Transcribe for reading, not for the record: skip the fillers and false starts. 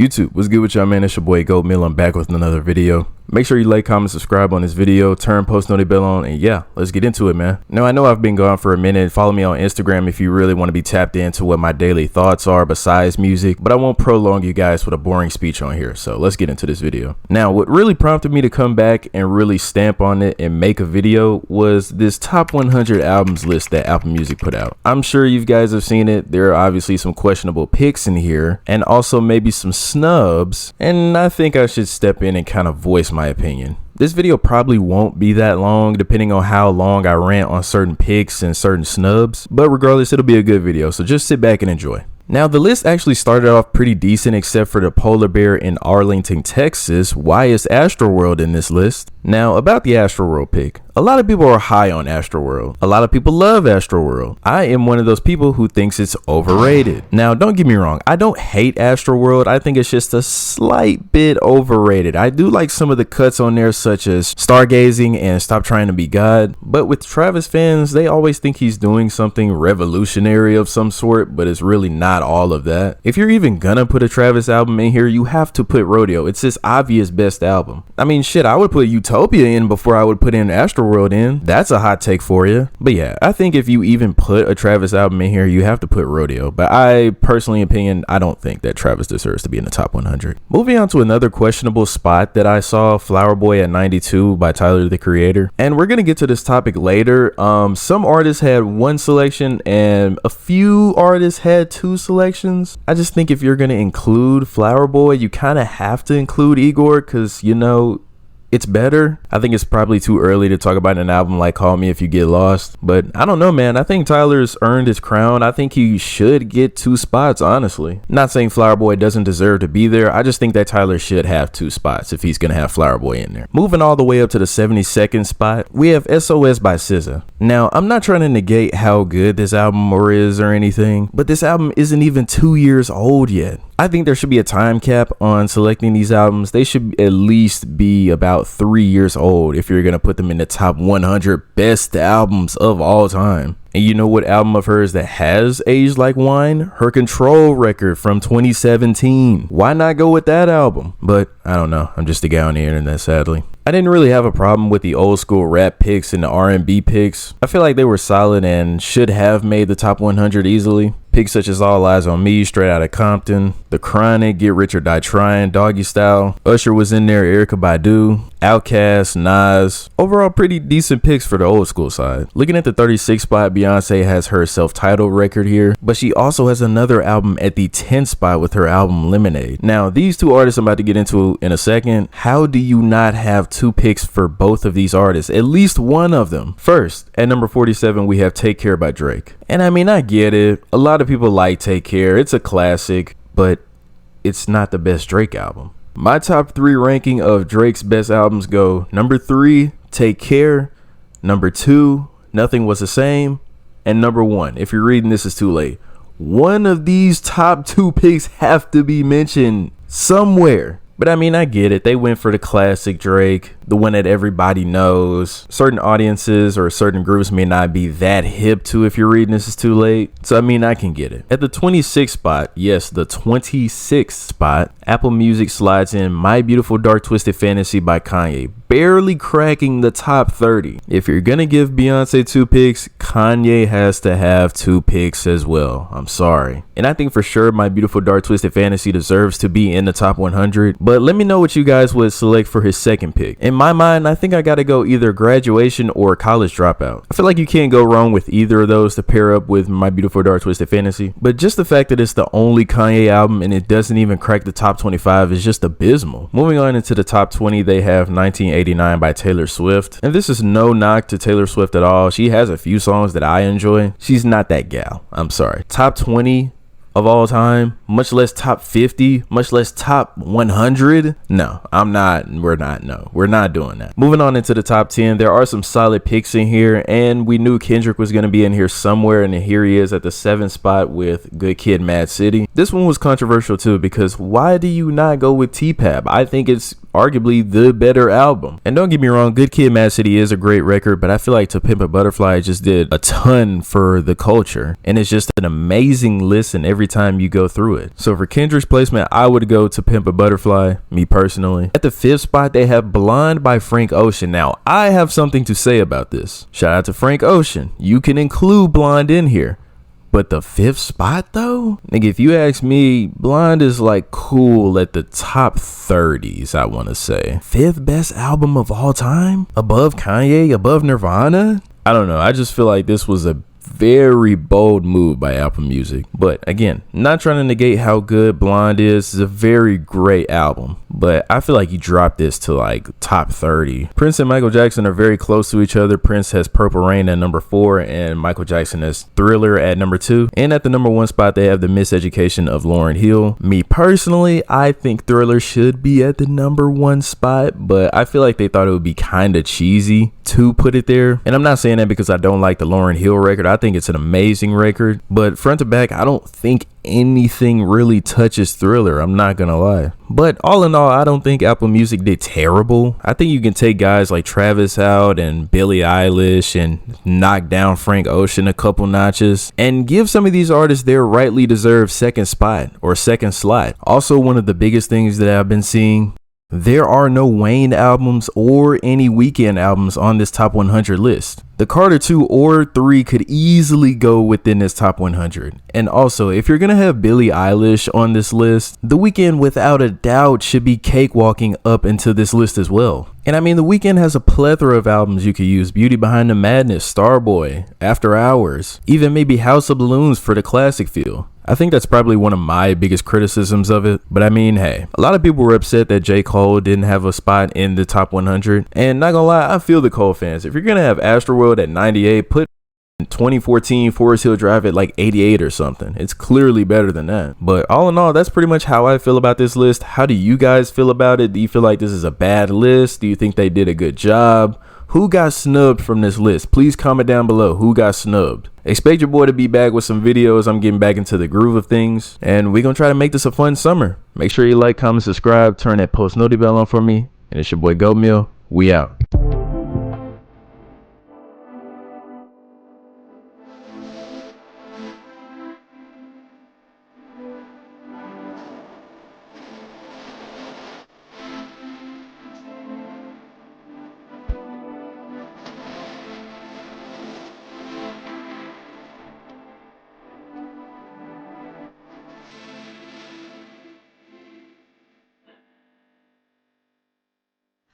YouTube, what's good with y'all, man? It's your boy Goat Mill. I'm back with another video. Make sure you like, comment, subscribe on this video, turn post notification bell on, and yeah, let's get into it, man. Now, I know I've been gone for a minute. Follow me on Instagram if you really want to be tapped into what my daily thoughts are besides music, but I won't prolong you guys with a boring speech on here, so let's get into this video. Now, what really prompted me to come back and really stamp on it and make a video was this top 100 albums list that Apple Music put out. I'm sure you guys have seen it. There are obviously some questionable picks in here, and also maybe some snubs, and I think I should step in and kind of voice my opinion. This video probably won't be that long depending on how long I rant on certain picks and certain snubs, but regardless, it'll be a good video, so just sit back and enjoy. Now, the list actually started off pretty decent except for the polar bear in Arlington, Texas. Why is Astroworld in this list? Now, about the Astroworld pick. A lot of people are high on Astroworld. A lot of people love Astroworld. I am one of those people who thinks it's overrated. Now, don't get me wrong. I don't hate Astroworld. I think it's just a slight bit overrated. I do like some of the cuts on there, such as Stargazing and Stop Trying to Be God. But with Travis fans, they always think he's doing something revolutionary of some sort, but it's really not all of that. If you're even gonna put a Travis album in here, you have to put Rodeo. It's his obvious best album. I mean, shit, I would put Utopia in before I would put in Astroworld in. That's a hot take for you. But yeah, I think if you even put a Travis album in here, you have to put Rodeo. But I personally opinion, I don't think that Travis deserves to be in the top 100. Moving on to another questionable spot that I saw, Flower Boy at 92 by Tyler, the Creator. And we're gonna get to this topic later. Some artists had one selection and a few artists had two selections. I just think if you're gonna include Flower Boy, you kind of have to include Igor, because you know it's better. I think it's probably too early to talk about an album like Call Me If You Get Lost, but I don't know, man. I think Tyler's earned his crown. I think he should get two spots, honestly. Not saying Flower Boy doesn't deserve to be there. I just think that Tyler should have two spots if he's gonna have Flower Boy in there. Moving all the way up to the 72nd spot, we have SOS by SZA. Now, I'm not trying to negate how good this album is or anything, but this album isn't even 2 years old yet. I think there should be a time cap on selecting these albums. They should at least be about 3 years old if you're going to put them in the top 100 best albums of all time. And you know what album of hers that has aged like wine? Her Control record from 2017. Why not go with that album? But I don't know. I'm just a guy on the internet, sadly. I didn't really have a problem with the old school rap picks and the R&B picks. I feel like they were solid and should have made the top 100 easily. Picks such as All Eyes on Me, Straight Outta Compton, The Chronic, Get Rich or Die Trying, Doggy Style. Usher was in there, Erykah Badu, Outkast, Nas. Overall, pretty decent picks for the old school side. Looking at the 36th spot, Beyonce has her self-titled record here, but she also has another album at the 10th spot with her album Lemonade. Now, these two artists I'm about to get into in a second, how do you not have two picks for both of these artists? At least one of them. First, at number 47, we have Take Care by Drake. And I mean, I get it. A lot of people like Take Care. It's a classic, but it's not the best Drake album. My top 3 ranking of Drake's best albums go: number 3, Take Care; number 2, Nothing Was the Same; and number 1, if you're reading this is too late. One of these top 2 picks have to be mentioned somewhere. But I mean, I get it. They went for the classic Drake, the one that everybody knows. Certain audiences or certain groups may not be that hip to if you're reading this is too late. So I mean, I can get it. At the 26th spot, yes, the 26th spot, Apple Music slides in My Beautiful Dark Twisted Fantasy by Kanye, barely cracking the top 30. If you're gonna give Beyonce 2 picks, Kanye has to have 2 picks as well. I'm sorry. And I think for sure My Beautiful Dark Twisted Fantasy deserves to be in the top 100. But let me know what you guys would select for his second pick. In my mind, I think I gotta go either Graduation or College Dropout. I feel like you can't go wrong with either of those to pair up with My Beautiful Dark Twisted Fantasy. But just the fact that it's the only Kanye album and it doesn't even crack the top 25 is just abysmal. Moving on into the top 20, they have 1989 by Taylor Swift. And this is no knock to Taylor Swift at all. She has a few songs that I enjoy. She's not that gal. I'm sorry. Top 20 of all time, much less top 50, much less top 100. No, we're not doing that. Moving on into the top 10, there are some solid picks in here, and we knew Kendrick was going to be in here somewhere, and here he is at the 7th spot with Good Kid, Mad City. This one was controversial too, because why do you not go with T-Pab? I think it's arguably the better album. And don't get me wrong, Good Kid, Mad City is a great record, but I feel like To Pimp a Butterfly just did a ton for the culture, and it's just an amazing listen every every time you go through it. So for Kendrick's placement, I would go to Pimp a Butterfly, me personally. At the 5th spot, they have Blonde by Frank Ocean. Now, I have something to say about this. Shout out to Frank Ocean. You can include Blonde in here. But the 5th spot though? Nigga, if you ask me, Blonde is like cool at the top 30s, I want to say. 5th best album of all time? Above Kanye, above Nirvana? I don't know. I just feel like this was a very bold move by Apple Music. But again, not trying to negate how good Blonde is. It's a very great album, but I feel like you dropped this to like top 30. Prince and Michael Jackson are very close to each other. Prince has Purple Rain at number 4 and Michael Jackson has Thriller at number 2. And at the number 1 spot, they have The Miseducation of Lauryn Hill. Me personally, I think Thriller should be at the number 1 spot, but I feel like they thought it would be kind of cheesy to put it there. And I'm not saying that because I don't like the Lauryn Hill record. I think it's an amazing record, but front to back, I don't think anything really touches Thriller. I'm not gonna lie. But all in all, I don't think Apple Music did terrible. I think you can take guys like Travis out and Billie Eilish and knock down Frank Ocean a couple notches and give some of these artists their rightly deserved second spot or second slot. Also, one of the biggest things that I've been seeing, there are no Wayne albums or any Weeknd albums on this top 100 list. The Carter 2 or 3 could easily go within this top 100. And also, if you're gonna have Billie Eilish on this list, The Weeknd without a doubt should be cakewalking up into this list as well. And I mean, The Weeknd has a plethora of albums you could use. Beauty Behind the Madness, Starboy, After Hours, even maybe House of Balloons for the classic feel. I think that's probably one of my biggest criticisms of it. But I mean, hey, a lot of people were upset that J. Cole didn't have a spot in the top 100. And not gonna lie, I feel the Cole fans. If you're gonna have Astroworld at 98, put 2014 Forest Hill Drive at like 88 or something. It's clearly better than that. But all in all, that's pretty much how I feel about this list. How do you guys feel about it? Do you feel like this is a bad list? Do you think they did a good job? Who got snubbed from this list? Please comment down below who got snubbed. Expect your boy to be back with some videos. I'm getting back into the groove of things, and we're gonna try to make this a fun summer. Make sure you like, comment, subscribe, turn that post notification bell on for me. And it's your boy Goat Meal. We out.